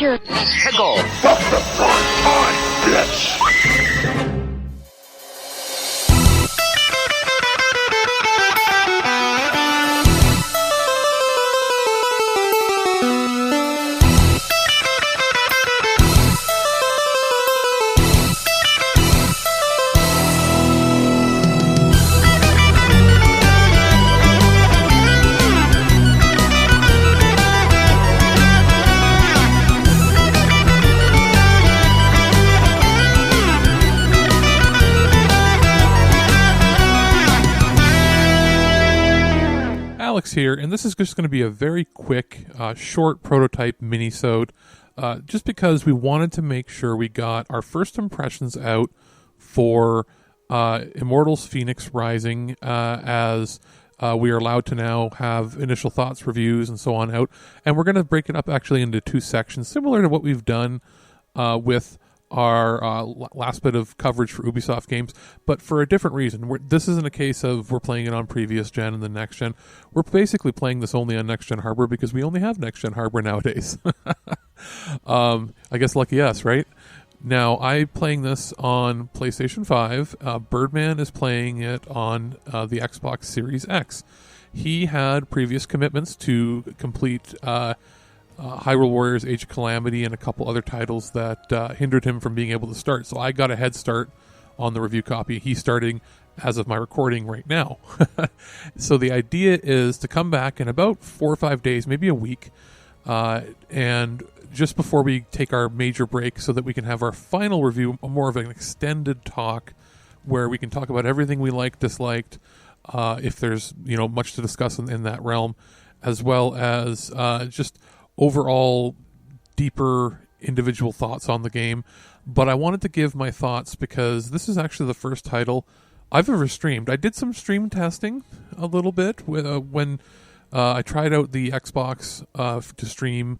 danger. Pickle. Here, and this is just going to be a very quick, short prototype mini-sode, just because we wanted to make sure we got our first impressions out for Immortals Fenyx Rising, as we are allowed to now have initial thoughts, reviews, and so on out, and we're going to break it up actually into two sections, similar to what we've done with our last bit of coverage for Ubisoft games, but for a different reason. This isn't a case of we're playing it on previous gen and the next gen. We're basically playing this only on next gen hardware because we only have next gen hardware nowadays. I guess lucky us, right? Now, I'm playing this on PlayStation 5. Birdman is playing it on the Xbox Series X. He had previous commitments to complete Hyrule Warriors Age of Calamity and a couple other titles that hindered him from being able to start. So I got a head start on the review copy. He's starting as of my recording right now. So the idea is to come back in about 4 or 5 days, maybe a week, and just before we take our major break so that we can have our final review, more of an extended talk where we can talk about everything we liked, disliked, if there's much to discuss in that realm, as well as just overall deeper individual thoughts on the game. But I wanted to give my thoughts because this is actually the first title I've ever streamed. I did some stream testing a little bit when I tried out the Xbox to stream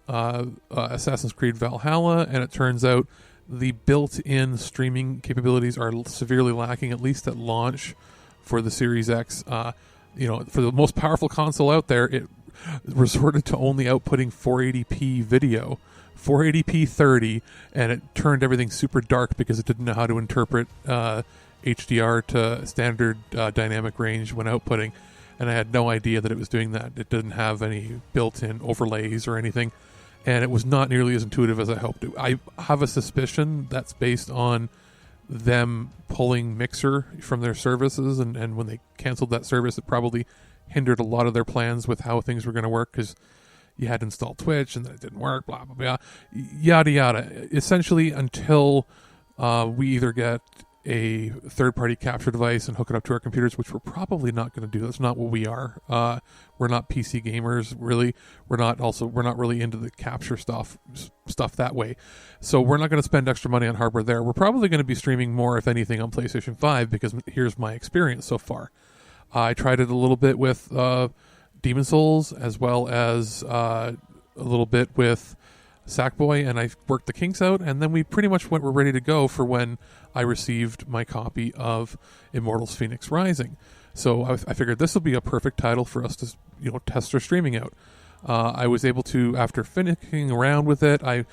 Assassin's Creed Valhalla, and it turns out the built-in streaming capabilities are severely lacking, at least at launch for the Series X. For the most powerful console out there, it resorted to only outputting 480p video, 480p 30, and it turned everything super dark because it didn't know how to interpret HDR to standard dynamic range when outputting, and I had no idea that it was doing that. It didn't have any built-in overlays or anything, and it was not nearly as intuitive as I hoped it. I have a suspicion that's based on them pulling Mixer from their services, and when they canceled that service, it probably hindered a lot of their plans with how things were going to work, because you had to install Twitch and then it didn't work, blah, blah, blah, yada, yada. Essentially, until we either get a third-party capture device and hook it up to our computers, which we're probably not going to do. That's not what we are. We're not PC gamers, really. We're not really into the capture stuff that way. So we're not going to spend extra money on hardware there. We're probably going to be streaming more, if anything, on PlayStation 5, because here's my experience so far. I tried it a little bit with Demon Souls, as well as a little bit with Sackboy, and I worked the kinks out, and then we pretty much were ready to go for when I received my copy of Immortals Fenyx Rising. So I figured this will be a perfect title for us to test our streaming out. I was able to, after finishing around with it, I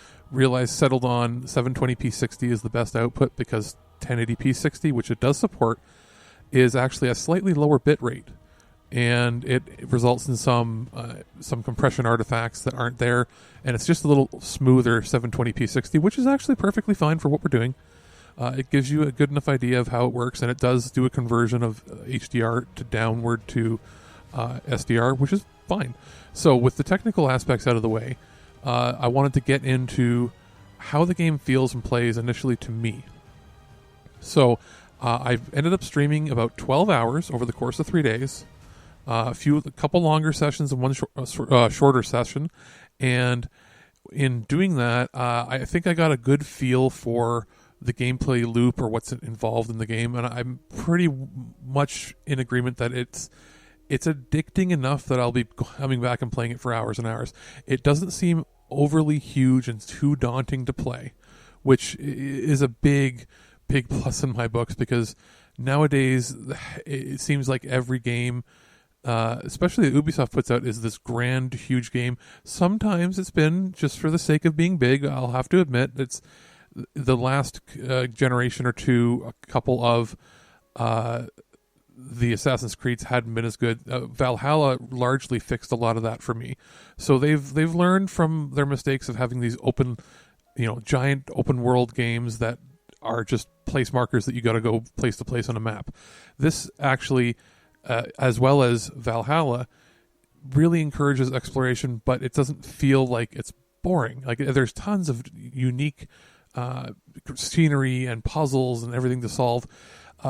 settled on 720p 60 is the best output, because 1080p 60, which it does support, is actually a slightly lower bit rate, and it results in some compression artifacts that aren't there, and it's just a little smoother 720p 60, which is actually perfectly fine for what we're doing. It gives you a good enough idea of how it works, and it does do a conversion of HDR to downward to SDR, which is fine. So with the technical aspects out of the way, I wanted to get into how the game feels and plays initially to me. So I've ended up streaming about 12 hours over the course of 3 days, a couple longer sessions and one shorter session, and in doing that, I think I got a good feel for the gameplay loop or what's involved in the game, and I'm pretty much in agreement that it's addicting enough that I'll be coming back and playing it for hours and hours. It doesn't seem overly huge and too daunting to play, which is a big plus in my books, because nowadays it seems like every game especially that Ubisoft puts out, is this grand, huge game. Sometimes it's been just for the sake of being big. I'll have to admit, it's the last generation or two, a couple of the Assassin's Creeds hadn't been as good. Valhalla largely fixed a lot of that for me. So they've learned from their mistakes of having these open, giant open world games that are just place markers that you got to go place to place on a map. This actually, as well as Valhalla, really encourages exploration, but it doesn't feel like it's boring. Like there's tons of unique scenery and puzzles and everything to solve.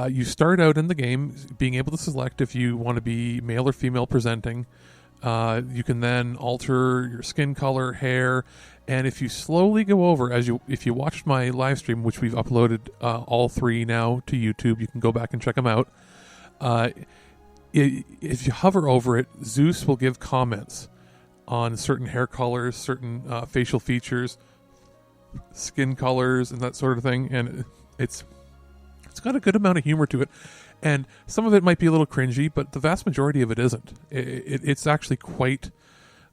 You start out in the game being able to select if you want to be male or female presenting. You can then alter your skin color, hair, and if you slowly go over, if you watched my live stream, which we've uploaded all 3 now to YouTube, you can go back and check them out. If you hover over it, Zeus will give comments on certain hair colors, certain facial features, skin colors, and that sort of thing, and it's got a good amount of humor to it, and some of it might be a little cringy, but the vast majority of it isn't. It's actually quite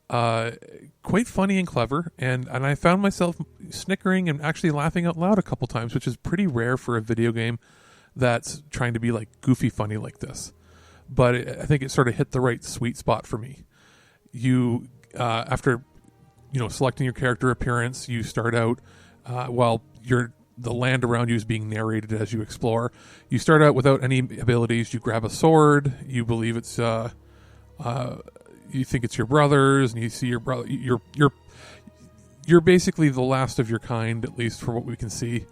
funny and clever, and I found myself snickering and actually laughing out loud a couple times, which is pretty rare for a video game that's trying to be like goofy funny like this. But I think it sort of hit the right sweet spot for me. You after selecting your character appearance, you start out while the land around you is being narrated as you explore. You start out without any abilities. You grab a sword. You believe it's you think it's your brother's, and you see your brother. You're basically the last of your kind, at least for what we can see.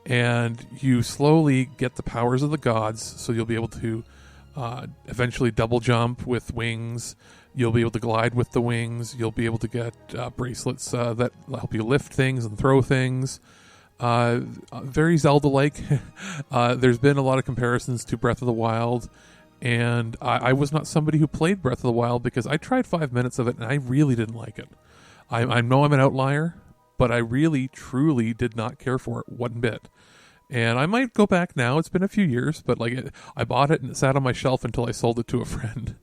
And you slowly get the powers of the gods, so you'll be able to eventually double jump with wings. You'll be able to glide with the wings. You'll be able to get bracelets that help you lift things and throw things. Very Zelda-like. There's been a lot of comparisons to Breath of the Wild, and I was not somebody who played Breath of the Wild because I tried 5 minutes of it and I really didn't like it. I know I'm an outlier, but I really, truly did not care for it one bit. And I might go back now. It's been a few years, but I bought it and it sat on my shelf until I sold it to a friend.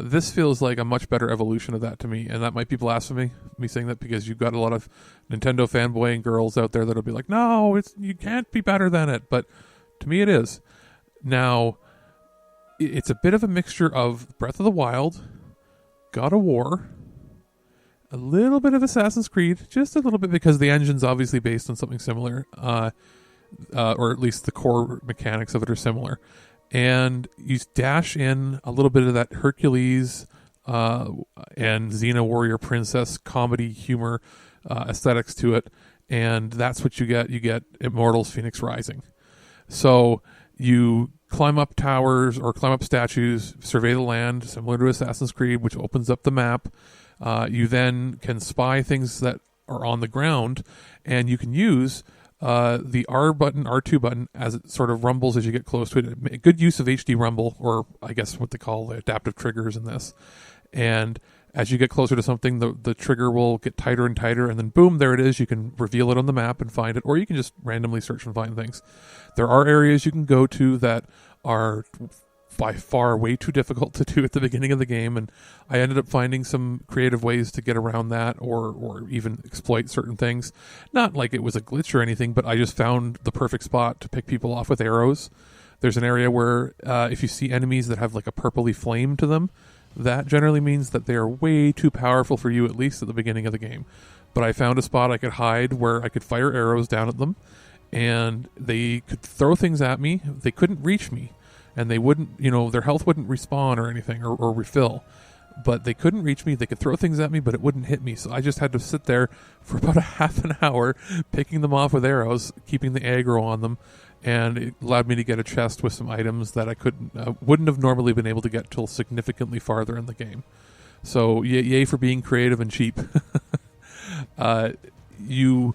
This feels like a much better evolution of that to me, and that might be blasphemy, me saying that, because you've got a lot of Nintendo fanboying girls out there that'll be like, no, you can't be better than it. But to me it is. Now, it's a bit of a mixture of Breath of the Wild, God of War, a little bit of Assassin's Creed, just a little bit because the engine's obviously based on something similar, or at least the core mechanics of it are similar. And you dash in a little bit of that Hercules and Xena Warrior Princess comedy humor aesthetics to it, and that's what you get. You get Immortals Fenyx Rising. So you climb up towers or climb up statues, survey the land, similar to Assassin's Creed, which opens up the map. You then can spy things that are on the ground, and you can use the R2 button, as it sort of rumbles as you get close to it. A good use of HD rumble, or I guess what they call the adaptive triggers in this. And as you get closer to something, the trigger will get tighter and tighter, and then boom, there it is. You can reveal it on the map and find it, or you can just randomly search and find things. There are areas you can go to that are by far way too difficult to do at the beginning of the game, and I ended up finding some creative ways to get around that, or even exploit certain things. Not like it was a glitch or anything, but I just found the perfect spot to pick people off with arrows. There's an area where if you see enemies that have like a purpley flame to them, that generally means that they are way too powerful for you, at least at the beginning of the game. But I found a spot I could hide where I could fire arrows down at them, and they could throw things at me. They couldn't reach me, and they wouldn't, their health wouldn't respawn or anything or refill. But they couldn't reach me. They could throw things at me, but it wouldn't hit me. So I just had to sit there for about a half an hour, picking them off with arrows, keeping the aggro on them, and it allowed me to get a chest with some items that I wouldn't have normally been able to get till significantly farther in the game. So yay for being creative and cheap. You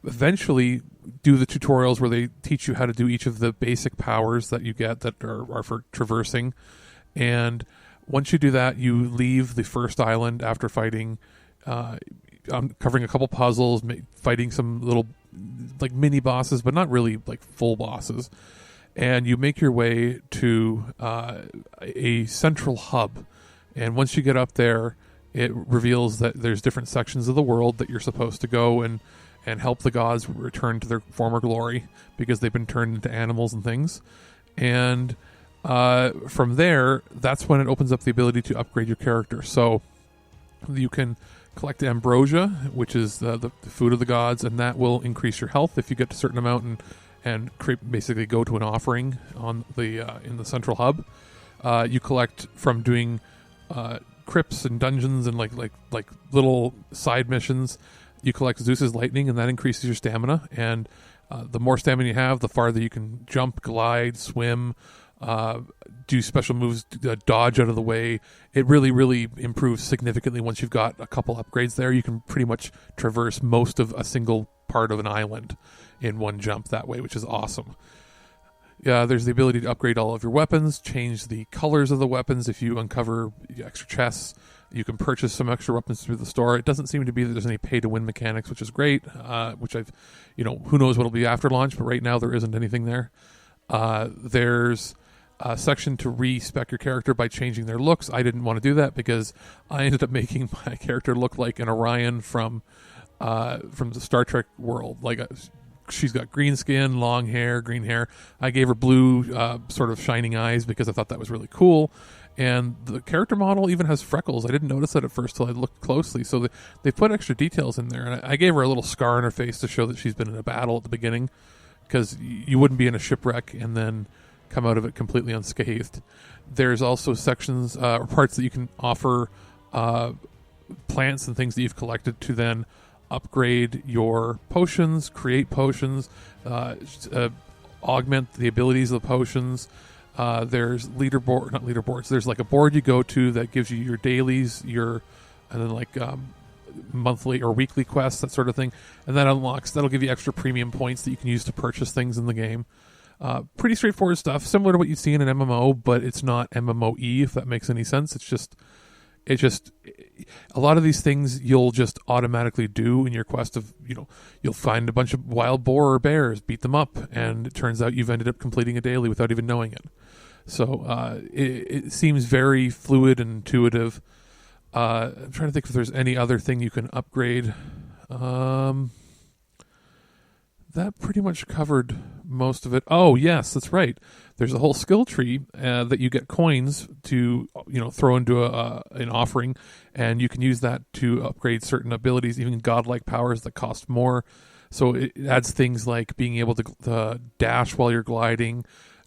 eventually do the tutorials where they teach you how to do each of the basic powers that you get that are for traversing. And once you do that, you leave the first island after fighting, covering a couple puzzles, fighting some little like mini bosses, but not really like full bosses. and you make your way to a central hub. And once you get up there, it reveals that there's different sections of the world that you're supposed to go and help the gods return to their former glory, because they've been turned into animals and things. And from there, that's when it opens up the ability to upgrade your character. So you can collect ambrosia, which is the food of the gods, and that will increase your health if you get to a certain amount and basically go to an offering on the in the central hub. You collect from doing crypts and dungeons and like little side missions. You collect Zeus's lightning, and that increases your stamina. And the more stamina you have, the farther you can jump, glide, swim, do special moves, dodge out of the way. It really, really improves significantly once you've got a couple upgrades there. You can pretty much traverse most of a single part of an island in one jump that way, which is awesome. There's the ability to upgrade all of your weapons, change the colors of the weapons. If you uncover extra chests, you can purchase some extra weapons through the store. It doesn't seem to be that there's any pay-to-win mechanics, which is great, which who knows what it'll be after launch, but right now there isn't anything there. There's a section to respec your character by changing their looks. I didn't want to do that because I ended up making my character look like an Orion from the Star Trek world. She's got green skin, long hair, green hair. I gave her blue sort of shining eyes because I thought that was really cool. And the character model even has freckles. I didn't notice that at first till I looked closely. So they put extra details in there. And I gave her a little scar on her face to show that she's been in a battle at the beginning, because you wouldn't be in a shipwreck and then come out of it completely unscathed. There's also sections or parts that you can offer plants and things that you've collected to then upgrade your potions, create potions, augment the abilities of the potions. There's not leaderboards. There's like a board you go to that gives you your dailies, and then monthly or weekly quests, that sort of thing. And that'll give you extra premium points that you can use to purchase things in the game. Pretty straightforward stuff, similar to what you see in an MMO, but it's not MMO-y, if that makes any sense. It's just a lot of these things you'll just automatically do in your quest of, you'll find a bunch of wild boar or bears, beat them up, and it turns out you've ended up completing a daily without even knowing it. So it seems very fluid and intuitive. I'm trying to think if there's any other thing you can upgrade. That pretty much covered most of it. Oh, yes, that's right. There's a whole skill tree that you get coins to throw into an offering, and you can use that to upgrade certain abilities, even godlike powers that cost more. So it adds things like being able to dash while you're gliding,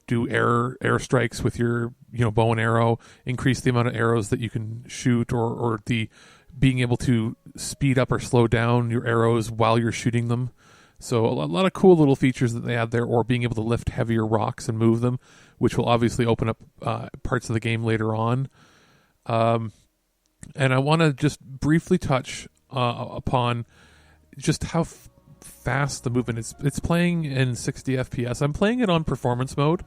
do air strikes with your bow and arrow, increase the amount of arrows that you can shoot, or the being able to speed up or slow down your arrows while you're shooting them. So a lot of cool little features that they add there, or being able to lift heavier rocks and move them, which will obviously open up parts of the game later on. And I want to just briefly touch upon just how fast the movement is. It's playing in 60 FPS. I'm playing it on performance mode.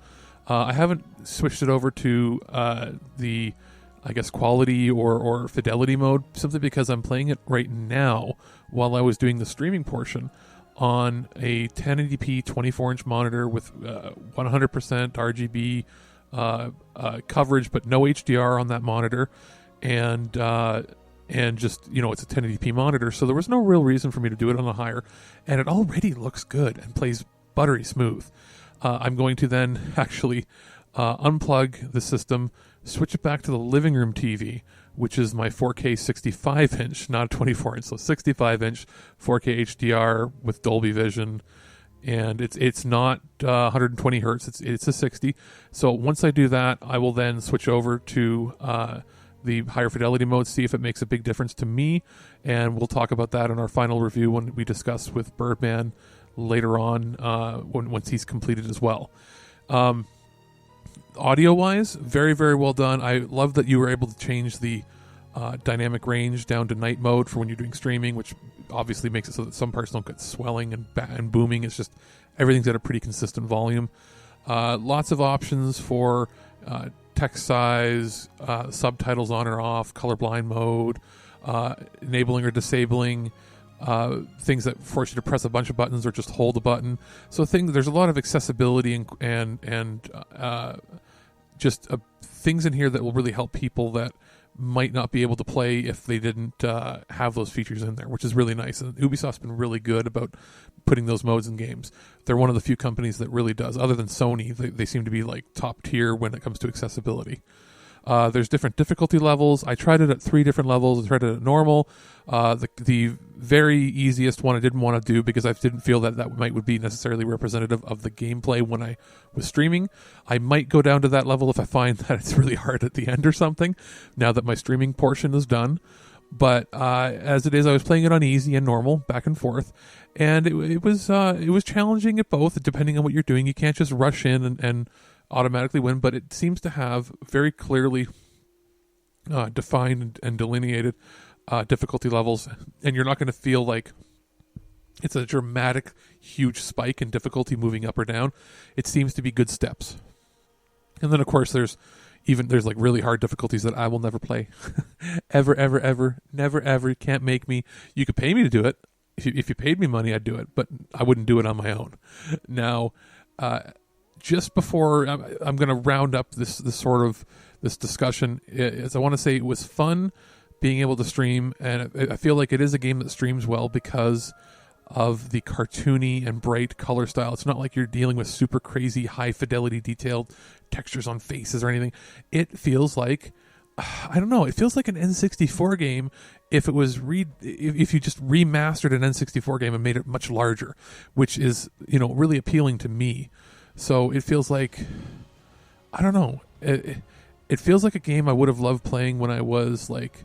I haven't switched it over to the, quality or fidelity mode, simply because I'm playing it right now while I was doing the streaming portion on a 1080p 24-inch monitor with 100% RGB coverage, but no HDR on that monitor, and just it's a 1080p monitor, so there was no real reason for me to do it on a higher, and it already looks good and plays buttery smooth. I'm going to then actually unplug the system, switch it back to the living room TV, which is my 4K 65-inch, not a 24-inch, so 65-inch 4K HDR with Dolby Vision, and it's not 120 hertz, it's a 60. So once I do that, I will then switch over to the higher fidelity mode, see if it makes a big difference to me, and we'll talk about that in our final review when we discuss with Birdman later on, once he's completed as well. Audio-wise, very, very well done. I love that you were able to change the dynamic range down to night mode for when you're doing streaming, which obviously makes it so that some parts don't get swelling and booming. It's just everything's at a pretty consistent volume. Lots of options for text size, subtitles on or off, colorblind mode, enabling or disabling. things that force you to press a bunch of buttons or just hold a button. So there's a lot of accessibility and just things in here that will really help people that might not be able to play if they didn't have those features in there, which is really nice. And Ubisoft's been really good about putting those modes in games. They're one of the few companies that really does. Other than Sony, they seem to be like top tier when it comes to accessibility. There's different difficulty levels. I tried it at 3 different levels. I tried it at normal. The very easiest one I didn't want to do because I didn't feel that would be necessarily representative of the gameplay when I was streaming. I might go down to that level if I find that it's really hard at the end or something, now that my streaming portion is done. But as it is, I was playing it on easy and normal, back and forth, and it was challenging at both, depending on what you're doing. You can't just rush in and automatically win, but it seems to have very clearly defined and delineated difficulty levels, and you're not going to feel like it's a dramatic, huge spike in difficulty moving up or down. It seems to be good steps. And then, of course, there's like really hard difficulties that I will never play. ever, never, ever. You can't make me. You could pay me to do it. If you paid me money, I'd do it, but I wouldn't do it on my own. Now, just before I'm going to round up this discussion, I want to say it was fun being able to stream, and I feel like it is a game that streams well because of the cartoony and bright color style. It's not like you're dealing with super crazy high fidelity detailed textures on faces or anything. It feels like, I don't know, it feels like an N64 game if if you just remastered an N64 game and made it much larger, which is, really appealing to me. So it feels like, I don't know, it feels like a game I would have loved playing when I was like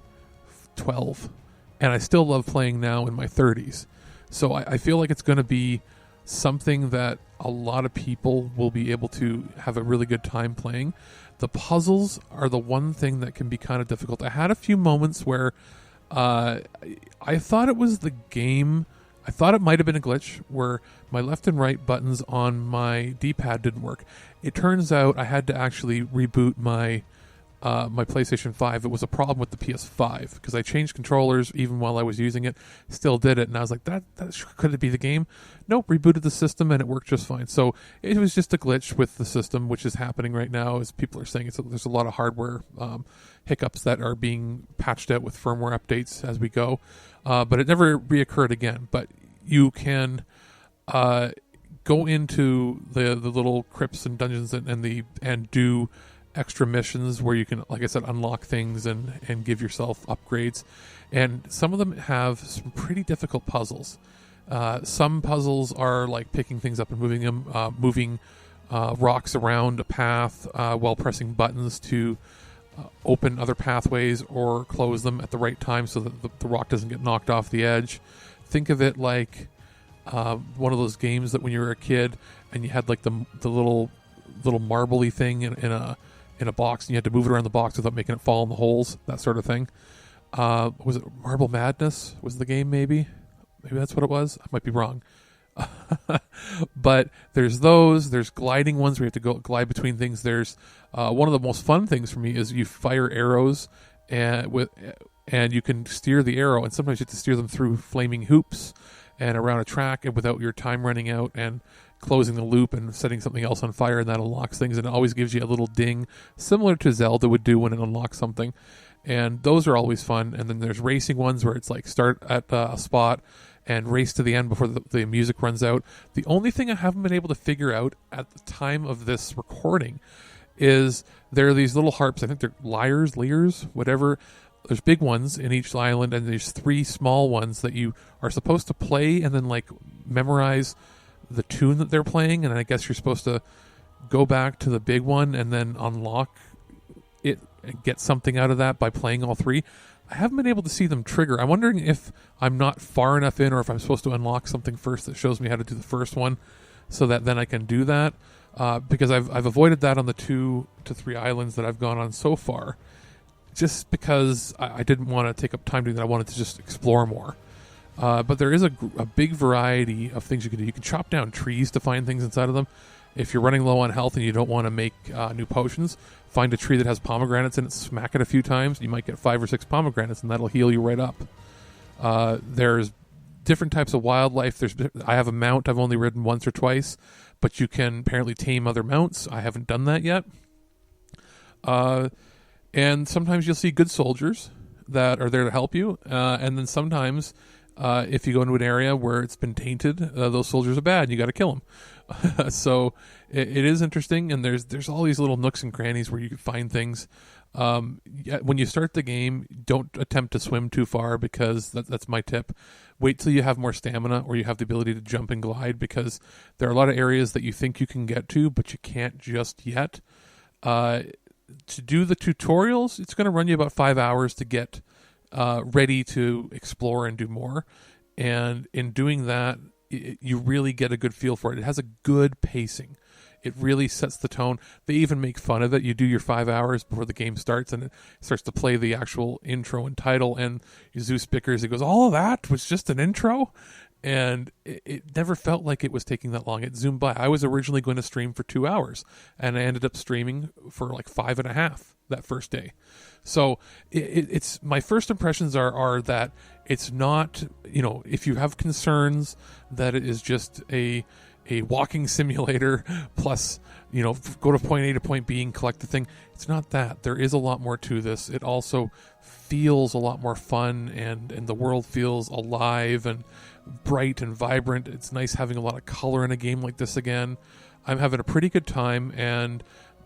12, and I still love playing now in my 30s. So I feel like it's going to be something that a lot of people will be able to have a really good time playing. The puzzles are the one thing that can be kind of difficult. I had a few moments where I thought it was the game. I thought it might have been a glitch where my left and right buttons on my D-pad didn't work. It turns out I had to actually reboot my my PlayStation 5. It was a problem with the PS5 because I changed controllers even while I was using it. Still did it, and I was like, could it be the game? Nope, rebooted the system and it worked just fine. So it was just a glitch with the system, which is happening right now, as people are saying. There's a lot of hardware hiccups that are being patched out with firmware updates as we go, but it never reoccurred again. But you can go into the little crypts and dungeons and do extra missions where you can, like I said, unlock things and give yourself upgrades. And some of them have some pretty difficult puzzles. Some puzzles are like picking things up and moving them, moving rocks around a path while pressing buttons to open other pathways or close them at the right time so that the rock doesn't get knocked off the edge. Think of it like one of those games that when you were a kid and you had like the little marbly thing in a box, and you had to move it around the box without making it fall in the holes, that sort of thing. Was it Marble Madness was the game, maybe that's what it was? I might be wrong. But there's gliding ones where you have to glide between things. There's one of the most fun things for me is you fire arrows and you can steer the arrow, and sometimes you have to steer them through flaming hoops and around a track and without your time running out and closing the loop and setting something else on fire, and that unlocks things, and it always gives you a little ding similar to Zelda would do when it unlocks something. And those are always fun. And then there's racing ones where it's like start at a spot and race to the end before the music runs out. The only thing I haven't been able to figure out at the time of this recording is there are these little harps. I think they're lyres, whatever. There's big ones in each island, and there's 3 small ones that you are supposed to play and then like memorize the tune that they're playing, and I guess you're supposed to go back to the big one and then unlock it and get something out of that by playing all 3. I haven't been able to see them trigger. I'm wondering if I'm not far enough in, or if I'm supposed to unlock something first that shows me how to do the first one, so that then I can do that. Because I've avoided that on the 2 to 3 islands that I've gone on so far, just because I didn't want to take up time doing that. I wanted to just explore more. But there is a big variety of things you can do. You can chop down trees to find things inside of them. If you're running low on health and you don't want to make new potions, find a tree that has pomegranates in it, smack it a few times. You might get 5 or 6 pomegranates, and that'll heal you right up. There's different types of wildlife. I have a mount I've only ridden once or twice, but you can apparently tame other mounts. I haven't done that yet. And sometimes you'll see good soldiers that are there to help you, and then sometimes if you go into an area where it's been tainted, those soldiers are bad and you got to kill them. So it is interesting, and there's all these little nooks and crannies where you can find things. When you start the game, don't attempt to swim too far, because that's my tip. Wait till you have more stamina, or you have the ability to jump and glide, because there are a lot of areas that you think you can get to, but you can't just yet. To do the tutorials, it's going to run you about 5 hours to get ready to explore and do more. And in doing that, you really get a good feel for it. It has a good pacing. It really sets the tone. They even make fun of it. You do your 5 hours before the game starts, and it starts to play the actual intro and title, and Zeus bickers. He goes, all of that was just an intro? And it never felt like it was taking that long. It zoomed by. I was originally going to stream for 2 hours, and I ended up streaming for like 5.5 that first day. So it's my first impressions are that it's not, if you have concerns that it is just a walking simulator plus, go to point A to point B and collect the thing. It's not that. There is a lot more to this. It also feels a lot more fun, and the world feels alive and bright and vibrant. It's nice having a lot of color in a game like this again. I'm having a pretty good time, and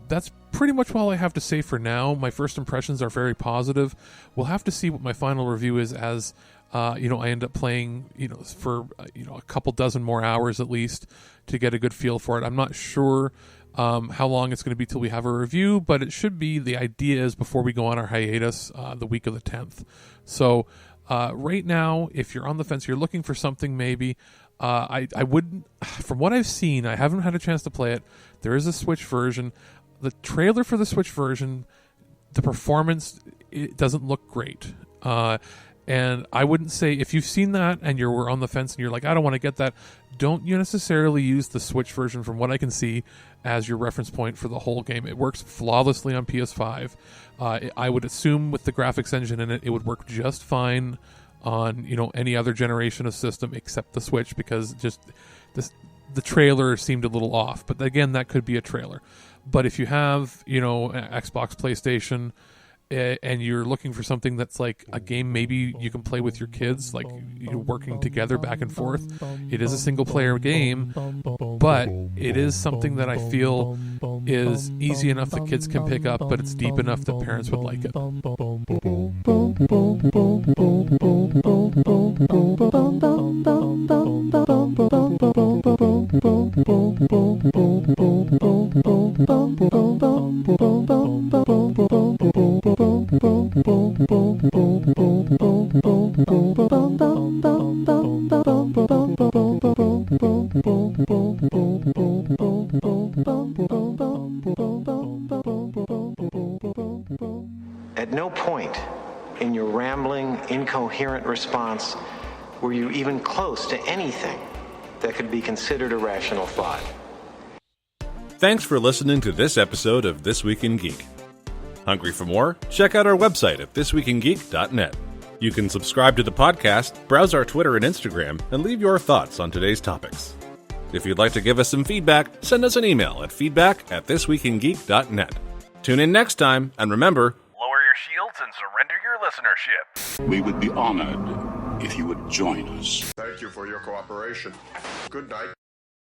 that's pretty much all I have to say for now. My first impressions are very positive. We'll have to see what my final review is as I end up playing, for a couple dozen more hours at least to get a good feel for it. I'm not sure how long it's going to be till we have a review, but it should be, the idea is before we go on our hiatus the week of the 10th. So right now, if you're on the fence, you're looking for something maybe, I wouldn't, from what I've seen, I haven't had a chance to play it. There is a Switch version. The trailer for the Switch version, the performance, it doesn't look great. And I wouldn't say, if you've seen that and you're on the fence and you're like, I don't want to get that, don't you necessarily use the Switch version, from what I can see, as your reference point for the whole game. It works flawlessly on PS5. I would assume with the graphics engine in it, it would work just fine on any other generation of system except the Switch, because just the trailer seemed a little off. But again, that could be a trailer. But if you have Xbox, PlayStation, and you're looking for something that's like a game maybe you can play with your kids, like working together back and forth. It is a single player game, but it is something that I feel is easy enough that kids can pick up, but it's deep enough that parents would like it. At no point in your rambling, incoherent response were you even close to anything that could be considered a rational thought. Thanks for listening to this episode of This Week in Geek. Hungry for more? Check out our website at thisweekingeek.net. You can subscribe to the podcast, browse our Twitter and Instagram, and leave your thoughts on today's topics. If you'd like to give us some feedback, send us an email at feedback@thisweekingeek.net. Tune in next time, and remember, lower your shields and surrender your listenership. We would be honored if you would join us. Thank you for your cooperation. Good night.